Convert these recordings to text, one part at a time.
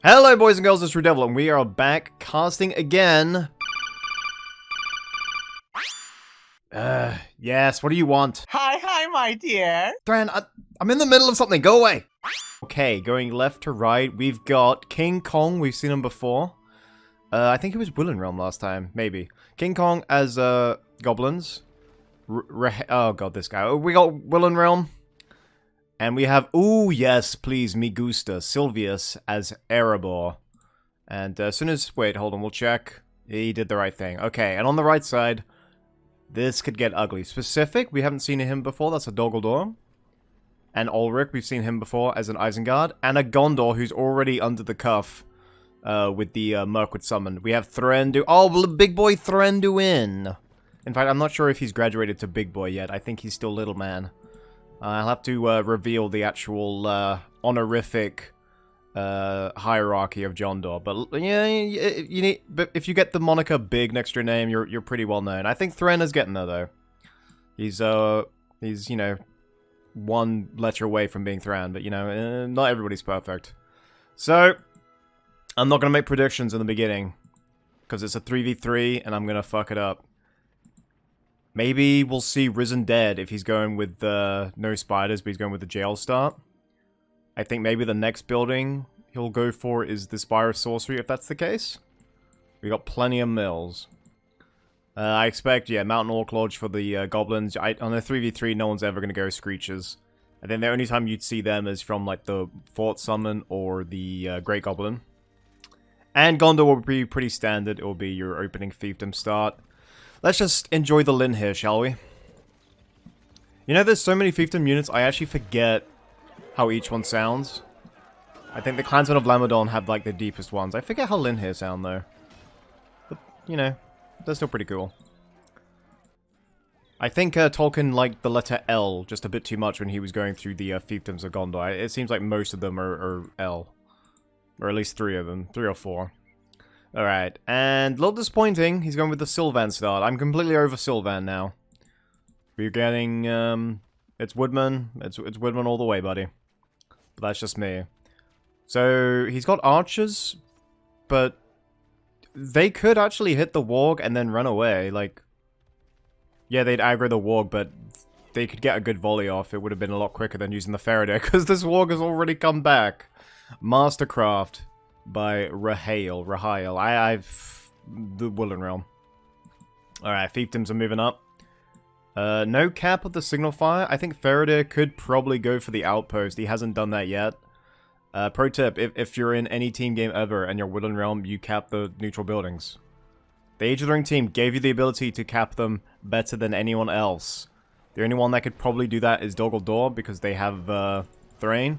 Hello boys and girls, it's RuudDevil and we are back casting again. Yes, what do you want? Hi, my dear. Thran, I'm in the middle of something, go away! Okay, going left to right, we've got King Kong, we've seen him before. I think he was Willen Realm last time, maybe. King Kong as, goblins. Oh god, this guy. We got Willen Realm. And we have, ooh, yes, please, me gusta, Sylvius as Erebor. And as soon as, wait, hold on, we'll check. He did the right thing. Okay, and on the right side, this could get ugly. Specific, we haven't seen him before, that's a Dogaldor. And Ulrich, we've seen him before as an Isengard. And a Gondor, who's already under the cuff with the Mirkwood summon. We have Threndu, oh, big boy Threnduin. In fact, I'm not sure if he's graduated to big boy yet. I think he's still little man. I'll have to reveal the actual honorific hierarchy of Jondor, but yeah, you need. But if you get the moniker Big next to your name, you're pretty well known. I think Thren is getting there though. He's you know, one letter away from being Thran, but you know, not everybody's perfect. So I'm not gonna make predictions in the beginning because it's a 3v3 and I'm gonna fuck it up. Maybe we'll see Risen Dead if he's going with no spiders, but he's going with the jail start. I think maybe the next building he'll go for is the Spire of Sorcery, if that's the case. We got plenty of mills. I expect, yeah, Mountain Orc Lodge for the goblins. On a 3v3, no one's ever going to go Screechers. I think the only time you'd see them is from, like, the Fort Summon or the Great Goblin. And Gondor will be pretty standard. It will be your opening fiefdom start. Let's just enjoy the Lin here, shall we? You know, there's so many fiefdom units, I actually forget how each one sounds. I think the Clansmen of Lamadon have, like, the deepest ones. I forget how Lin here sound, though. But, you know, they're still pretty cool. I think Tolkien liked the letter L just a bit too much when he was going through the fiefdoms of Gondor. It seems like most of them are L. Or at least 3 of them. 3 or 4. Alright, and a little disappointing, he's going with the Sylvan start. I'm completely over Sylvan now. We're getting, it's Woodman. It's Woodman all the way, buddy. But that's just me. So, he's got archers, but they could actually hit the warg and then run away. Like, yeah, they'd aggro the warg, but they could get a good volley off. It would have been a lot quicker than using the Faraday, because this warg has already come back. Mastercraft by Rahael. I've the Willen Realm. Alright, fiefdoms are moving up. No cap of the signal fire. I think Faraday could probably go for the outpost. He hasn't done that yet. Pro tip, if you're in any team game ever and you're Willen Realm, you cap the neutral buildings. The Age of the Ring team gave you the ability to cap them better than anyone else. The only one that could probably do that is Dogaldor because they have Thrain.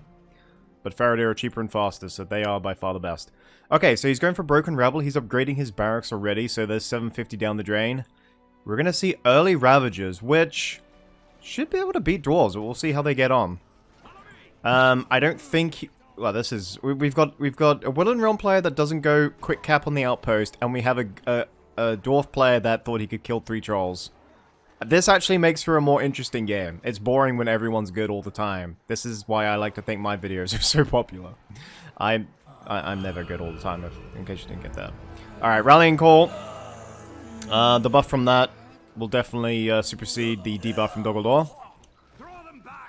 But Faraday are cheaper and faster, so they are by far the best. Okay, so he's going for Broken Rebel. He's upgrading his barracks already, so there's 750 down the drain. We're going to see early Ravagers, which should be able to beat Dwarves, but we'll see how they get on. I don't think... well, this is... We've got a Willen Realm player that doesn't go quick cap on the outpost, and we have a Dwarf player that thought he could kill 3 Trolls. This actually makes for a more interesting game. It's boring when everyone's good all the time. This is why I like to think my videos are so popular. I'm never good all the time, in case you didn't get that. Alright, Rallying Call. The buff from that will definitely supersede the debuff from Dogaldor.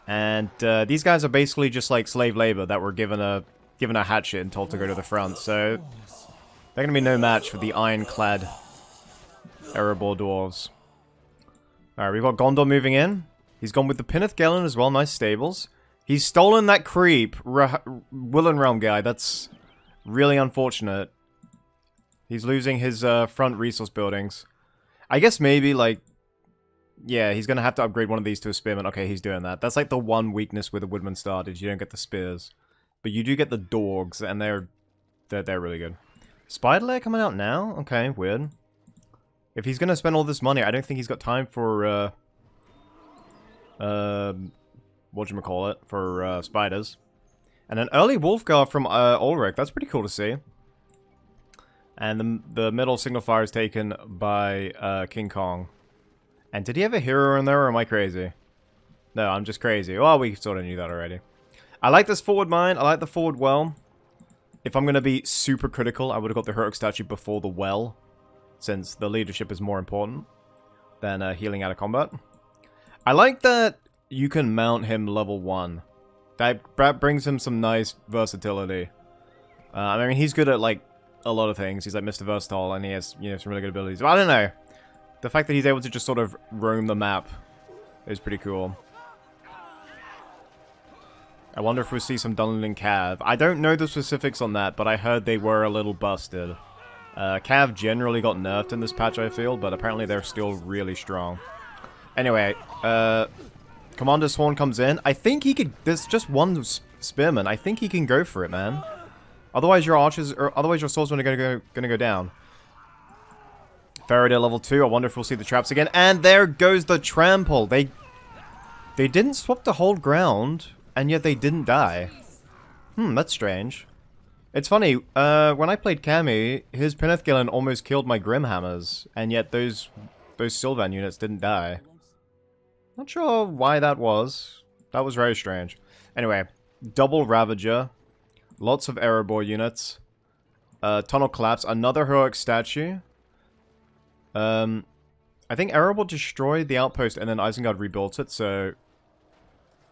And these guys are basically just like slave labor that were given a hatchet and told to go to the front. So they're going to be no match for the ironclad Erebor Dwarves. Alright, we've got Gondor moving in. He's gone with the Pinneth Galen as well. Nice stables. He's stolen that creep. Willen Realm guy. That's really unfortunate. He's losing his front resource buildings. I guess maybe, like... yeah, he's going to have to upgrade one of these to a spearman. Okay, he's doing that. That's like the one weakness with a Woodman start is you don't get the spears. But you do get the dogs, and they're really good. Spider Lair coming out now? Okay, weird. If he's going to spend all this money, I don't think he's got time for, whatchamacallit, for, spiders. And an early Wolfgar from, Ulrich. That's pretty cool to see. And the middle signal fire is taken by, King Kong. And did he have a hero in there, or am I crazy? No, I'm just crazy. Well, we sort of knew that already. I like this forward mine. I like the forward well. if I'm going to be super critical, I would have got the heroic statue before the well, since the leadership is more important than healing out of combat. I like that you can mount him level 1. That brings him some nice versatility. I mean, he's good at, like, a lot of things. He's, like, Mr. Versatile, and he has, you know, some really good abilities. But I don't know. The fact that he's able to just sort of roam the map is pretty cool. I wonder if we'll see some Dunlin Cav. I don't know the specifics on that, but I heard they were a little busted. Cav generally got nerfed in this patch, I feel, but apparently they're still really strong. Anyway, Commander's Horn comes in. I think he could... There's just one spearman. I think he can go for it, man. Otherwise your archers... Or otherwise your swordsmen are gonna go down. Faraday level 2. I wonder if we'll see the traps again. And there goes the trample. They didn't swap to hold ground, and yet they didn't die. That's strange. It's funny, when I played Cammy, his Penethgillen almost killed my Grimhammers, and yet those Sylvan units didn't die. Not sure why that was. That was very strange. Anyway, double Ravager, lots of Erebor units, Tunnel Collapse, another heroic statue. I think Erebor destroyed the outpost and then Isengard rebuilt it, so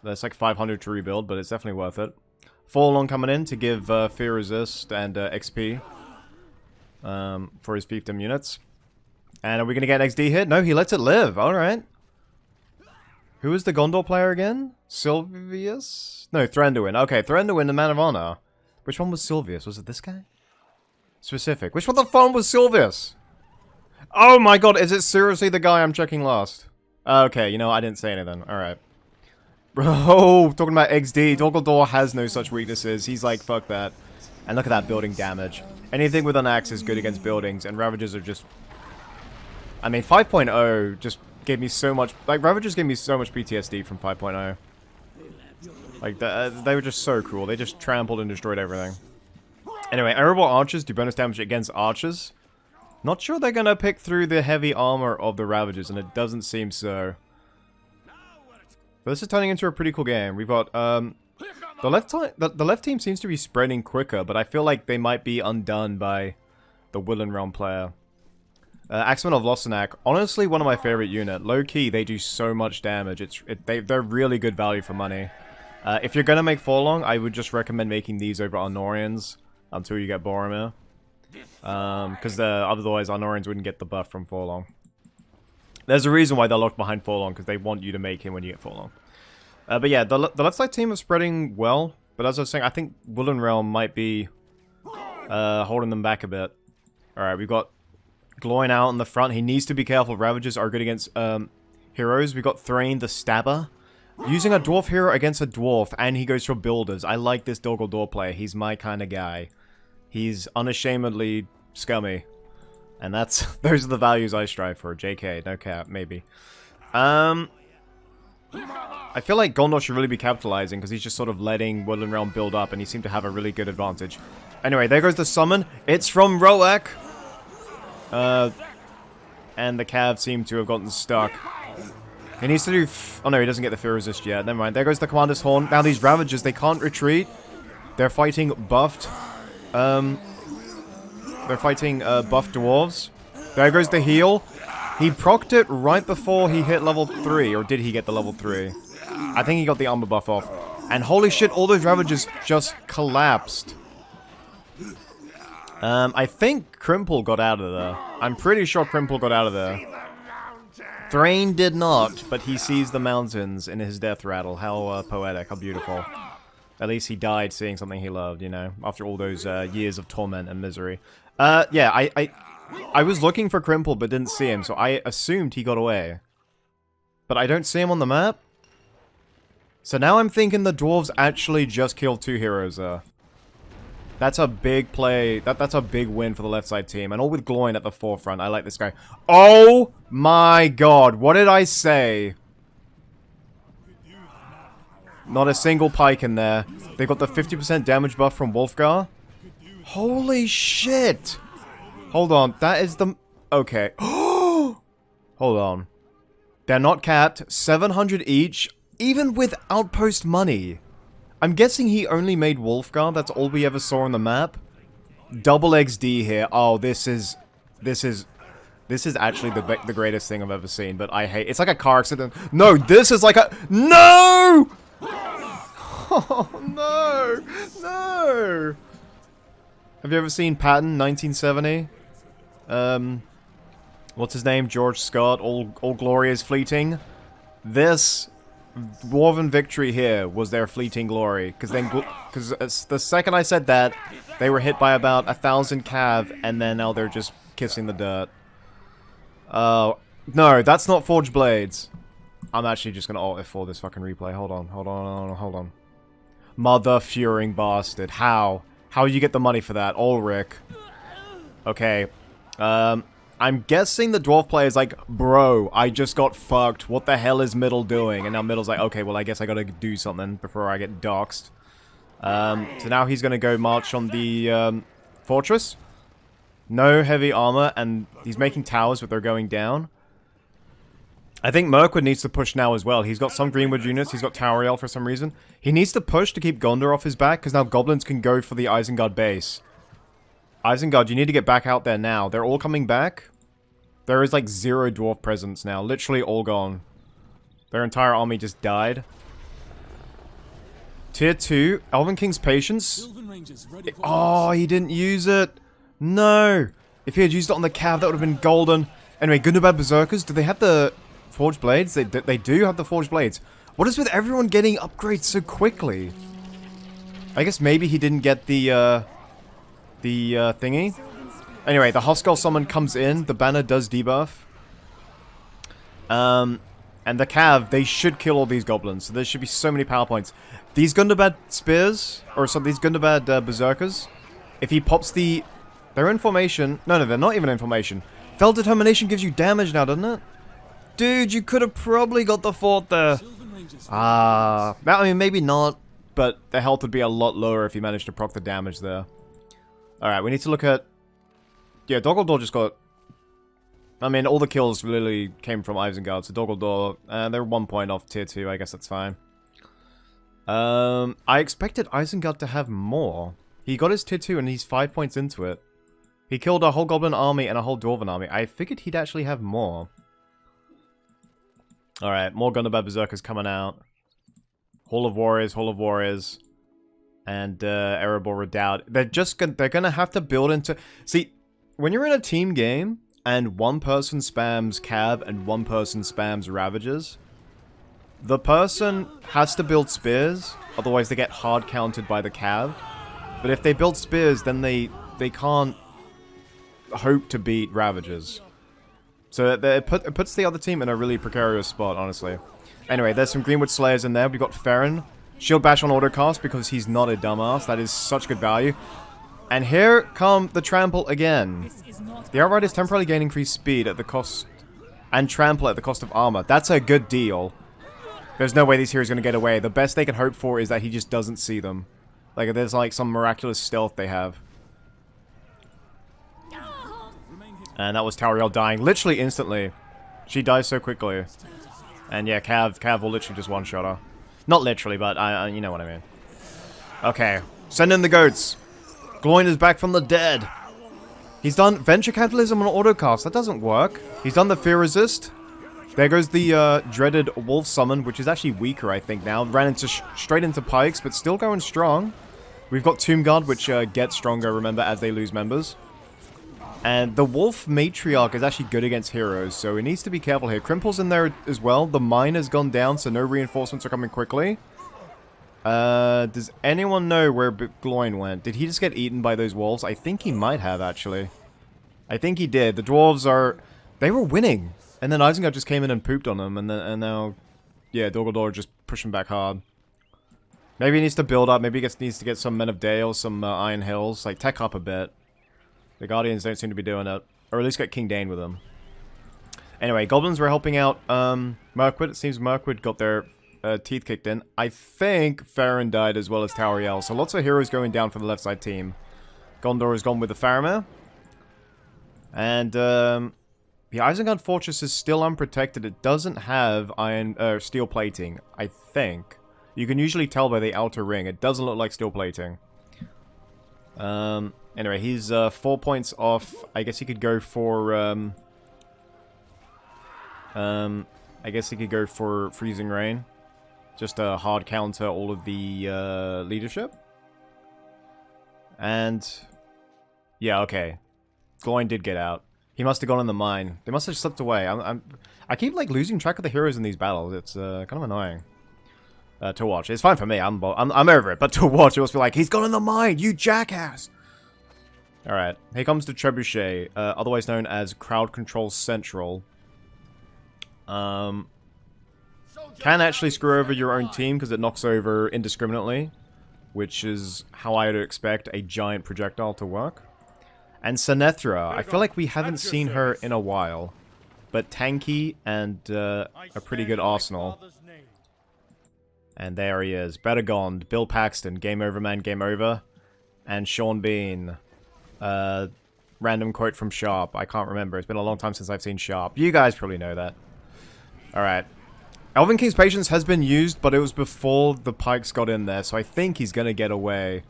that's like 500 to rebuild, but it's definitely worth it. Forlorn coming in to give Fear Resist and XP for his fiefdom units. And are we going to get an XD hit? No, he lets it live. Alright. Who is the Gondor player again? Sylvius? No, Thranduin. Okay, Thranduin, the Man of Honor. Which one was Sylvius? Was it this guy? Specific. Which one the phone was Sylvius? Oh my god, is it seriously the guy I'm checking last? Okay, you know, I didn't say anything. Alright. Bro, talking about XD, Dolgledor has no such weaknesses. He's like, fuck that. And look at that building damage. Anything with an axe is good against buildings, and Ravagers are just... I mean, 5.0 just gave me so much... Like, Ravagers gave me so much PTSD from 5.0. Like, they were just so cool. They just trampled and destroyed everything. Anyway, Erebor Archers do bonus damage against Archers. Not sure they're gonna pick through the heavy armor of the Ravagers, and it doesn't seem so. But this is turning into a pretty cool game. We've got, the left team seems to be spreading quicker, but I feel like they might be undone by the Willen Realm player. Axemen of Lossanac, honestly one of my favorite unit. Low-key, they do so much damage. They're really good value for money. If you're gonna make Forlong, I would just recommend making these over Arnorians until you get Boromir. Because otherwise Arnorians wouldn't get the buff from Forlong. There's a reason why they're locked behind Forlong, because they want you to make him when you get Forlong. But yeah, the left side team is spreading well, but as I was saying, I think Willen Realm might be holding them back a bit. Alright, we've got Gloin out in the front. He needs to be careful. Ravagers are good against heroes. We've got Thrain the Stabber. Using a dwarf hero against a dwarf, and he goes for builders. I like this Dolgledor player. He's my kind of guy. He's unashamedly scummy. And those are the values I strive for. JK, no cap, maybe. I feel like Gondor should really be capitalizing, because he's just sort of letting Woodland Realm build up, and he seemed to have a really good advantage. Anyway, there goes the summon. It's from Roak. And the Cav seem to have gotten stuck. He needs to do... Oh no, he doesn't get the Fear Resist yet. Never mind. There goes the Commander's Horn. Now these Ravagers, they can't retreat. They're fighting buffed... They're fighting buff dwarves. There goes the heal. He procced it right before he hit level 3. Or did he get the level 3? I think he got the armor buff off. And holy shit, all those Ravagers just collapsed. I think Crimple got out of there. I'm pretty sure Crimple got out of there. Thrain did not, but he sees the mountains in his death rattle. How poetic, how beautiful. At least he died seeing something he loved, you know, after all those years of torment and misery. Yeah, I was looking for Crimple, but didn't see him, so I assumed he got away. But I don't see him on the map. So now I'm thinking the dwarves actually just killed 2 heroes there. That's a big play. That's a big win for the left side team. And all with Gloin at the forefront. I like this guy. Oh my god, what did I say? Not a single pike in there. They got the 50% damage buff from Wolfgar. Holy shit! Hold on, that is the... Okay. Hold on. They're not capped. 700 each, even with outpost money. I'm guessing he only made Wolfgar. That's all we ever saw on the map. Double XD here. Oh, this is actually the greatest thing I've ever seen, but I hate... It's like a car accident. No, this is like a... No! Oh, no! No! Have you ever seen Patton, 1970? What's his name? George Scott. All glory is fleeting. This Dwarven victory here was their fleeting glory. Because the second I said that, they were hit by about 1,000 cav, and then now they're just kissing the dirt. Oh, no, that's not Forged Blades. I'm actually just gonna alt F4 this fucking replay. Hold on. Mother furing bastard. How? How do you get the money for that? Ulrich. Okay. I'm guessing the dwarf player is like, bro, I just got fucked. What the hell is Middle doing? And now Middle's like, okay, well, I guess I gotta do something before I get doxxed. So now he's gonna go march on the, fortress. No heavy armor, and he's making towers, but they're going down. I think Mirkwood needs to push now as well. He's got some Greenwood units. He's got Tauriel for some reason. He needs to push to keep Gondor off his back, because now goblins can go for the Isengard base. Isengard, you need to get back out there now. They're all coming back. There is like 0 dwarf presence now. Literally all gone. Their entire army just died. Tier 2. Elven King's Patience. Oh, he didn't use it. No. If he had used it on the cav, that would have been golden. Anyway, Gundabad Berserkers. Do they have the Forged Blades? They do have the Forged Blades. What is with everyone getting upgrades so quickly? I guess maybe he didn't get the thingy. Anyway, the Hostile Summon comes in. The banner does debuff. And the cav, they should kill all these goblins. So there should be so many power points. These Gundabad Spears, or so these Gundabad Berserkers, if he pops the... They're in formation. No, they're not even in formation. Fell Determination gives you damage now, doesn't it? Dude, you could have probably got the fort there. I mean, maybe not. But the health would be a lot lower if you managed to proc the damage there. Alright, we need to look at... Yeah, Doggeldor just got... I mean, all the kills literally came from Isengard, so Doggeldor, they're 1 point off tier 2, I guess that's fine. I expected Isengard to have more. He got his tier 2 and he's 5 points into it. He killed a whole Goblin army and a whole Dwarven army. I figured he'd actually have more. Alright, more Gundabad Berserkers coming out. Hall of Warriors. And Erebor Redoubt. They're gonna have to build into... See, when you're in a team game, and one person spams Cav and one person spams Ravagers, the person has to build spears, otherwise they get hard counted by the Cav. But if they build spears, then they can't hope to beat Ravagers. So it puts the other team in a really precarious spot, honestly. Anyway, there's some Greenwood Slayers in there. We've got Farron. Shield Bash on autocast because he's not a dumbass. That is such good value. And here come the Trample again. The Outright is temporarily gain increased speed at the cost... And Trample at the cost of armor. That's a good deal. There's no way these heroes are going to get away. The best they can hope for is that he just doesn't see them. Like, there's like some miraculous stealth they have. And that was Tauriel dying literally instantly. She dies so quickly. And yeah, Cav will literally just one-shot her. Not literally, but you know what I mean. Okay, send in the goats. Gloin is back from the dead. He's done Venture Capitalism on autocast. That doesn't work. He's done the Fear Resist. There goes the dreaded Wolf Summon, which is actually weaker, I think, now. Ran into straight into Pikes, but still going strong. We've got Tomb Guard, which gets stronger, remember, as they lose members. And the Wolf Matriarch is actually good against heroes, so he needs to be careful here. Crimple's in there as well. The mine has gone down, so no reinforcements are coming quickly. Does anyone know where Gloin went? Did he just get eaten by those wolves? I think he might have, actually. I think he did. The dwarves are... They were winning. And then Isengard just came in and pooped on them, and now... Yeah, Doggeldor just pushing back hard. Maybe he needs to build up. Maybe he needs to get some Men of Dale, some Iron Hills. Like, tech up a bit. The Guardians don't seem to be doing it. Or at least get King Dane with them. Anyway, Goblins were helping out Mirkwood. It seems Mirkwood got their teeth kicked in. I think Farron died as well as Tauriel. So lots of heroes going down for the left side team. Gondor has gone with the Faramir. And the Isengard Fortress is still unprotected. It doesn't have steel plating, I think. You can usually tell by the outer ring. It doesn't look like steel plating. Anyway, he's 4 points off. I guess he could go for... I guess he could go for Freezing Rain. Just a hard counter all of the leadership. And... yeah, okay. Gloin did get out. He must have gone in the mine. They must have slipped away. I keep, like, losing track of the heroes in these battles. It's kind of annoying. To watch. It's fine for me. I'm over it. But to watch, it must be like, he's gone in the mine, you jackass! Alright. Here comes the Trebuchet, otherwise known as Crowd Control Central. Can actually screw over your own team because it knocks over indiscriminately, which is how I would expect a giant projectile to work. And Sinethra, I feel like we haven't seen her in a while, but tanky and a pretty good arsenal. And there he is, Bedagond, Bill Paxton, Game Over Man, Game Over, and Sean Bean. Random quote from Sharp, I can't remember, it's been a long time since I've seen Sharp. You guys probably know that. Alright. Elven King's Patience has been used, but it was before the pikes got in there, so I think he's gonna get away.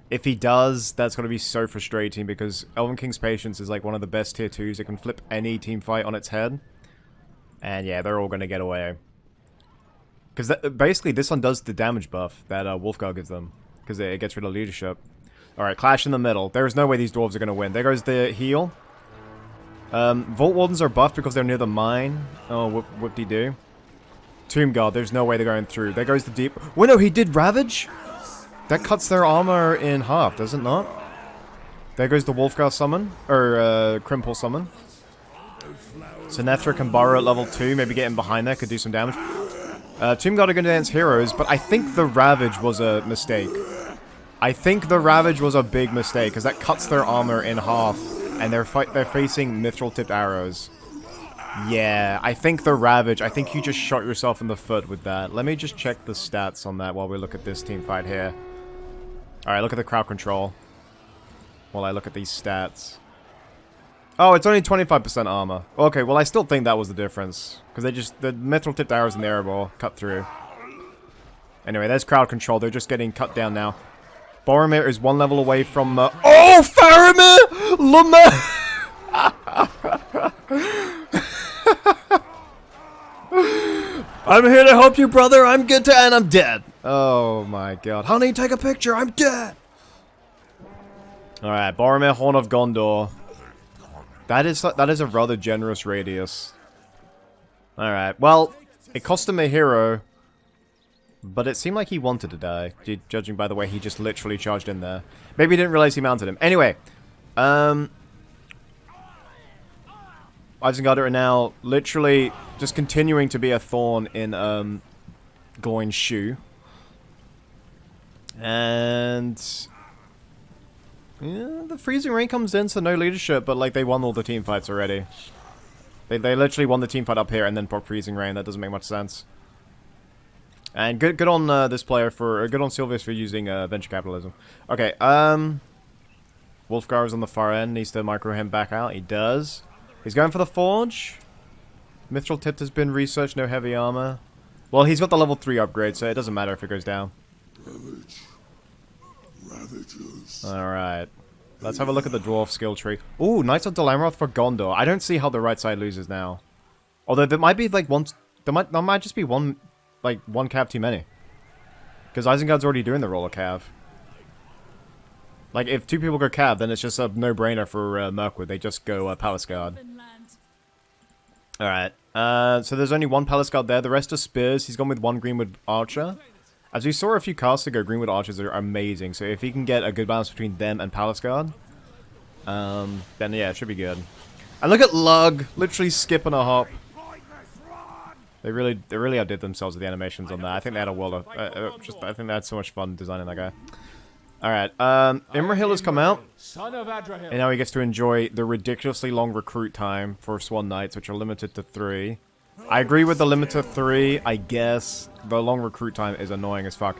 If he does, that's gonna be so frustrating, because Elven King's Patience is like one of the best tier 2s. It can flip any team fight on its head. And yeah, they're all gonna get away. Because basically, this undoes the damage buff that Wolfgar gives them, because it gets rid of leadership. Alright, Clash in the middle. There is no way these dwarves are gonna win. There goes the heal. Vault Wardens are buffed because they're near the mine. Oh, whoop-de-doo. Tomb Guard, there's no way they're going through. There goes the deep... wait, no, he did Ravage? That cuts their armor in half, does it not? There goes the Wolfgar summon. Or, Crimple summon. Sinethra can borrow at level 2. Maybe get in behind there, could do some damage. Tomb Guard are going to dance heroes, but I think the Ravage was a mistake. I think the Ravage was a big mistake, because that cuts their armor in half. And they're facing mithril-tipped arrows. Yeah, I think the Ravage, I think you just shot yourself in the foot with that. Let me just check the stats on that while we look at this team fight here. Alright, look at the crowd control. While I look at these stats. Oh, it's only 25% armor. Okay, well I still think that was the difference. Because the mithril-tipped arrows in the airball cut through. Anyway, there's crowd control. They're just getting cut down now. Boromir is 1 level away from... oh, Faramir! Lamar! I'm here to help you, brother. I'm good to... and I'm dead. Oh, my God. Honey, take a picture. I'm dead. Alright, Boromir, Horn of Gondor. That is a rather generous radius. Alright, well, it cost him a hero... but it seemed like he wanted to die, judging by the way he just literally charged in there. Maybe he didn't realize he mounted him. Anyway, Isengard are now literally just continuing to be a thorn in Gloin's shoe. And yeah, the Freezing Rain comes in, so no leadership, but like they won all the team fights already. They literally won the team fight up here and then proc Freezing Rain. That doesn't make much sense. And good on this player for... good on Sylvius for using venture capitalism. Okay, Wolfgar is on the far end. Needs to micro him back out. He does. He's going for the Forge. Mithril Tipped has been researched. No heavy armor. Well, he's got the level 3 upgrade, so it doesn't matter if it goes down. Alright. Let's have a look at the Dwarf skill tree. Ooh, Knights of Dalameroth for Gondor. I don't see how the right side loses now. Although there might be like one... there might just be one... like, one cav too many. Because Isengard's already doing the roller cav. Like, if 2 people go cav, then it's just a no-brainer for Mirkwood. They just go Palace Guard. Alright. So there's only 1 Palace Guard there. The rest are Spears. He's gone with 1 Greenwood Archer. As we saw a few casts ago, Greenwood Archers are amazing. So if he can get a good balance between them and Palace Guard, then yeah, it should be good. And look at Lug, literally skipping a hop. They really outdid themselves with the animations on that. I think they had a world of... I think they had so much fun designing that guy. Alright, Imrahil has come out. And now he gets to enjoy the ridiculously long recruit time for Swan Knights, which are limited to 3. I agree with the limit to 3, I guess. The long recruit time is annoying as fuck.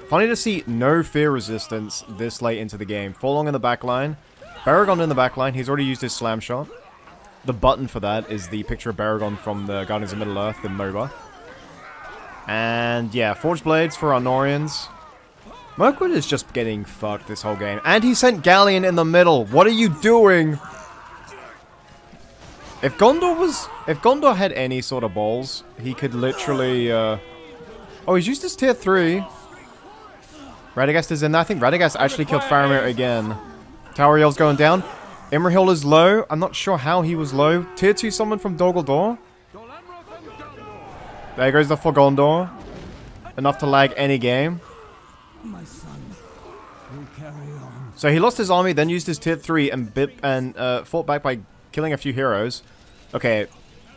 Funny to see no fear resistance this late into the game. Forlong in the back line. Baragon in the back line. He's already used his slam shot. The button for that is the picture of Baragon from the Guardians of Middle-earth, the MOBA. And yeah, Forged Blades for our Norians. Mirkwood is just getting fucked this whole game. And he sent Galleon in the middle. What are you doing? If Gondor had any sort of balls, he could literally, Oh, he's used his tier 3. Radagast is in there. I think Radagast actually killed Faramir again. Tower Yell's going down. Imrahil is low. I'm not sure how he was low. Tier 2 someone from Dol Guldur. There goes the Gondor. Enough to lag any game. My son will carry on. So he lost his army, then used his tier 3 and fought back by killing a few heroes. Okay,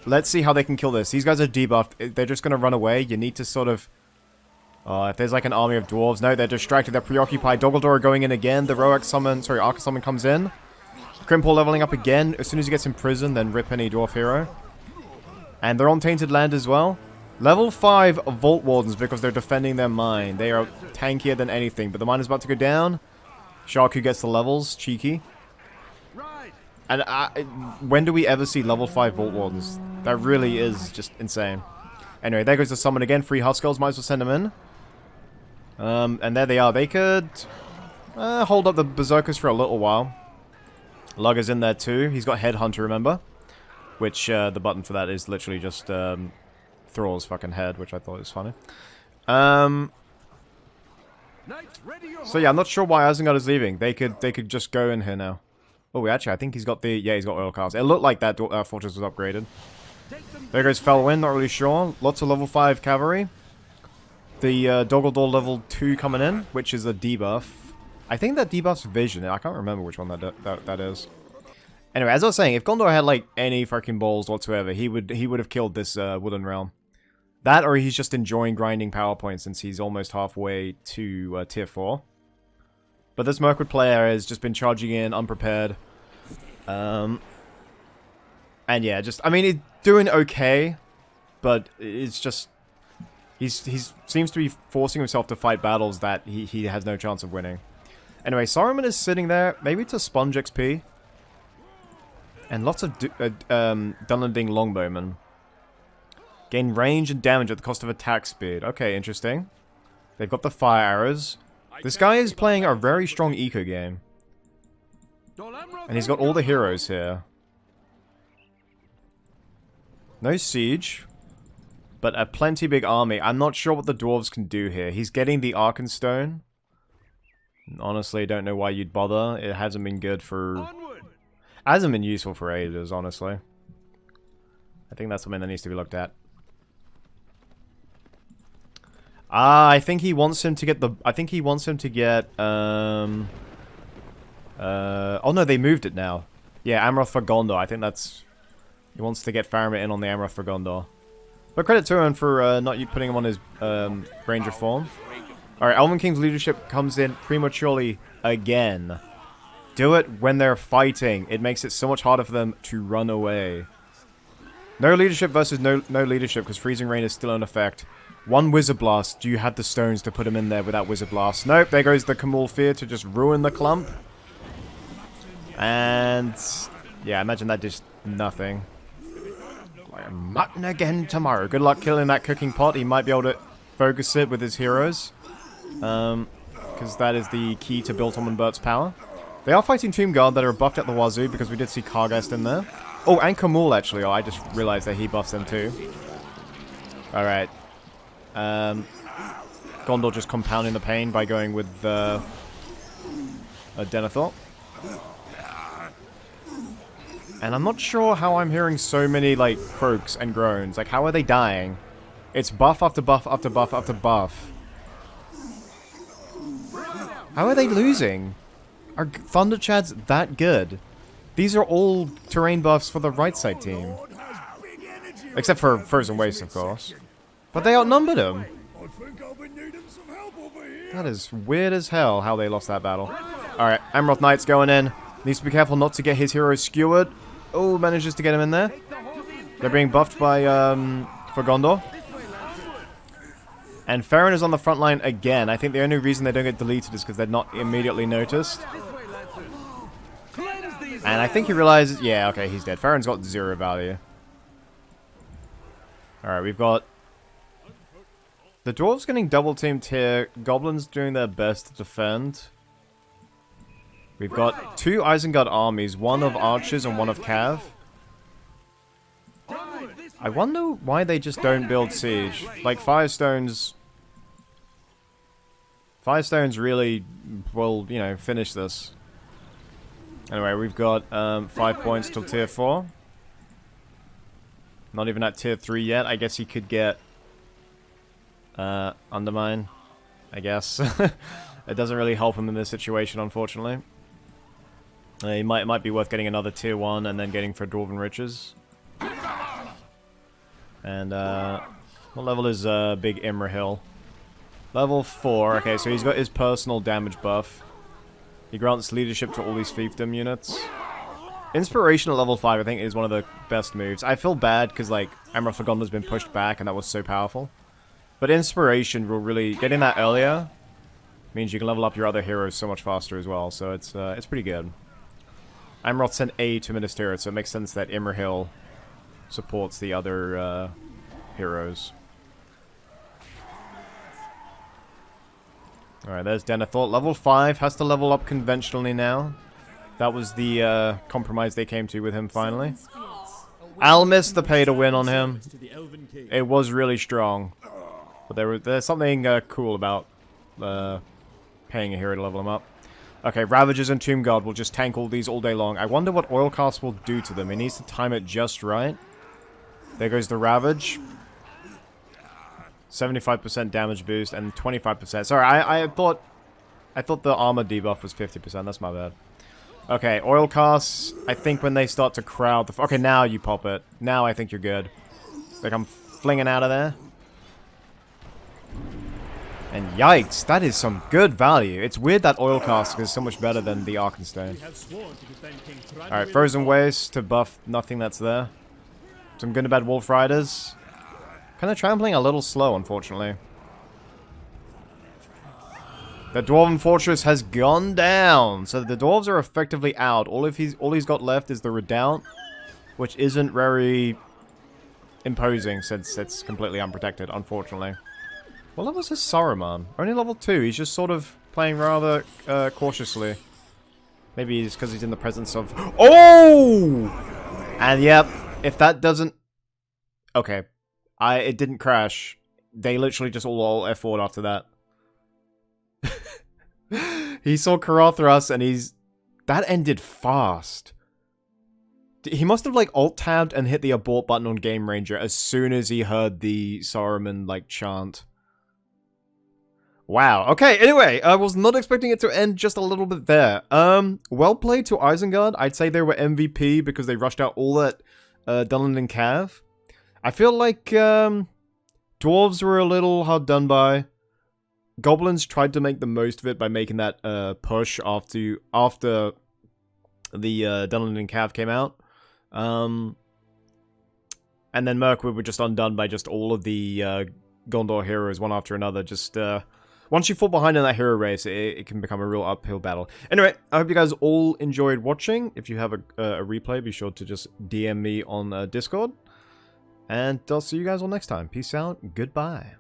let's see how they can kill this. These guys are debuffed. They're just going to run away. You need to sort of... if there's like an army of dwarves. No, they're distracted. They're preoccupied. Dol Guldur are going in again. The Arca summon comes in. Crimpor leveling up again. As soon as he gets in prison, then rip any dwarf hero. And they're on Tainted Land as well. Level 5 Vault Wardens because they're defending their mine. They are tankier than anything. But the mine is about to go down. Sharku gets the levels. Cheeky. And when do we ever see level 5 Vault Wardens? That really is just insane. Anyway, there goes the summon again. 3 Huskulls. Might as well send them in. And there they are. They could hold up the Berserkers for a little while. Lugger's in there too. He's got Headhunter, remember? Which the button for that is literally just Thrall's fucking head, which I thought was funny. So yeah, I'm not sure why Isengard is leaving. They could just go in here now. Oh, actually, I think he's got the... Yeah, he's got Oil Cast. It looked like that fortress was upgraded. There goes Felwyn, not really sure. Lots of level 5 cavalry. The Dol Guldur level 2 coming in, which is a debuff. I think that debuff's Vision. I can't remember which one that is. Anyway, as I was saying, if Gondor had like any freaking balls whatsoever, he would have killed this Wooden Realm. That, or he's just enjoying grinding power points since he's almost halfway to tier 4. But this Mirkwood player has just been charging in unprepared. And yeah, just, I mean, he's doing okay, but it's just, he seems to be forcing himself to fight battles that he has no chance of winning. Anyway, Saruman is sitting there, maybe to sponge XP. And lots of Dunlending Longbowmen. Gain range and damage at the cost of attack speed. Okay, interesting. They've got the fire arrows. This guy is playing a very strong eco game. And he's got all the heroes here. No siege. But a plenty big army. I'm not sure what the dwarves can do here. He's getting the Arkenstone. Honestly, don't know why you'd bother. It hasn't been good for... Hasn't been useful for ages, honestly. I think that's something that needs to be looked at. I think he wants him to get the... I think he wants him to get... oh no, they moved it now. Yeah, Amroth for Gondor. I think that's... He wants to get Faramir in on the Amroth for Gondor. But credit to him for not putting him on his Ranger form. Alright, Elven King's leadership comes in prematurely again. Do it when they're fighting. It makes it so much harder for them to run away. No leadership versus no leadership because Freezing Rain is still in effect. One Wizard Blast. Do you have the stones to put him in there without Wizard Blast? Nope, there goes the Kamul Fear to just ruin the clump. And... yeah, imagine that just nothing. Like mutton again tomorrow. Good luck killing that cooking pot. He might be able to focus it with his heroes. Because that is the key to Biltom and Bert's power. They are fighting Tomb Guard that are buffed at the wazoo because we did see Kargast in there. Oh, and Kamul actually. Oh, I just realized that he buffs them too. Alright. Gondor just compounding the pain by going with Denethor. And I'm not sure how I'm hearing so many, like, croaks and groans. Like, how are they dying? It's buff after buff after buff after buff. How are they losing? Are Thunder Chads that good? These are all terrain buffs for the right side team. Except for Frozen Waste, of course. But they outnumbered him. That is weird as hell how they lost that battle. Alright, Amroth Knight's going in. Needs to be careful not to get his hero skewered. Oh, manages to get him in there. They're being buffed by, for Gondor. And Farron is on the front line again. I think the only reason they don't get deleted is because they're not immediately noticed. And I think he realizes... yeah, okay, he's dead. Farron's got 0 value. Alright, we've got... The dwarves getting double teamed here. Goblins doing their best to defend. We've got 2 Isengard armies, one of archers and one of cav. I wonder why they just don't build siege. Like, Firestones really will, you know, finish this. Anyway, we've got 5 points till tier 4. Not even at tier 3 yet. I guess he could get Undermine, I guess. It doesn't really help him in this situation, unfortunately. It might be worth getting another tier 1 and then getting for Dwarven Riches. And, what level is Big Imrahil? Level 4. Okay, so he's got his personal damage buff. He grants leadership to all these fiefdom units. Inspiration at level 5, I think, is one of the best moves. I feel bad because, like, Emerald for Gondor's been pushed back and that was so powerful. But Inspiration will really... Getting that earlier means you can level up your other heroes so much faster as well, so it's pretty good. Amroth sent A to Minas Tirith, so it makes sense that Imrahil supports the other heroes. Alright, there's Denethor. Level 5, has to level up conventionally now. That was the compromise they came to with him finally. I'll miss the pay to win on him. It was really strong. But there's something cool about paying a hero to level him up. Okay, Ravagers and Tomb Guard will just tank all these all day long. I wonder what Oilcast will do to them. He needs to time it just right. There goes the Ravage. 75% damage boost and 25%. Sorry, I thought the armor debuff was 50%. That's my bad. Okay, Oilcasts, I think when they start to crowd the... Okay, now you pop it. Now I think you're good. Like, I'm flinging out of there. And yikes, that is some good value. It's weird that Oilcast is so much better than the Arkenstone. Alright, Frozen Waste to buff nothing that's there. Some good and bad Wolf Riders. Kind of trampling a little slow, unfortunately. The Dwarven Fortress has gone down. So the Dwarves are effectively out. All he's got left is the Redoubt, which isn't very imposing since it's completely unprotected, unfortunately. What level is his Saruman? Only level 2. He's just sort of playing rather cautiously. Maybe it's because he's in the presence of... Oh! And yep, if that doesn't... Okay. It didn't crash. They literally just all F4'd after that. He saw Karothras and he's... That ended fast. He must have, like, alt-tabbed and hit the abort button on Game Ranger as soon as he heard the Saruman, like, chant. Wow. Okay, anyway, I was not expecting it to end just a little bit there. Well played to Isengard. I'd say they were MVP because they rushed out all that Dunland and Cav. I feel like Dwarves were a little hard done by. Goblins tried to make the most of it by making that push after the Dunland and Cav came out. And then Mirkwood were just undone by just all of the Gondor heroes one after another. Just once you fall behind in that hero race, it can become a real uphill battle. Anyway, I hope you guys all enjoyed watching. If you have a replay, be sure to just DM me on Discord. And I'll see you guys all next time. Peace out. Goodbye.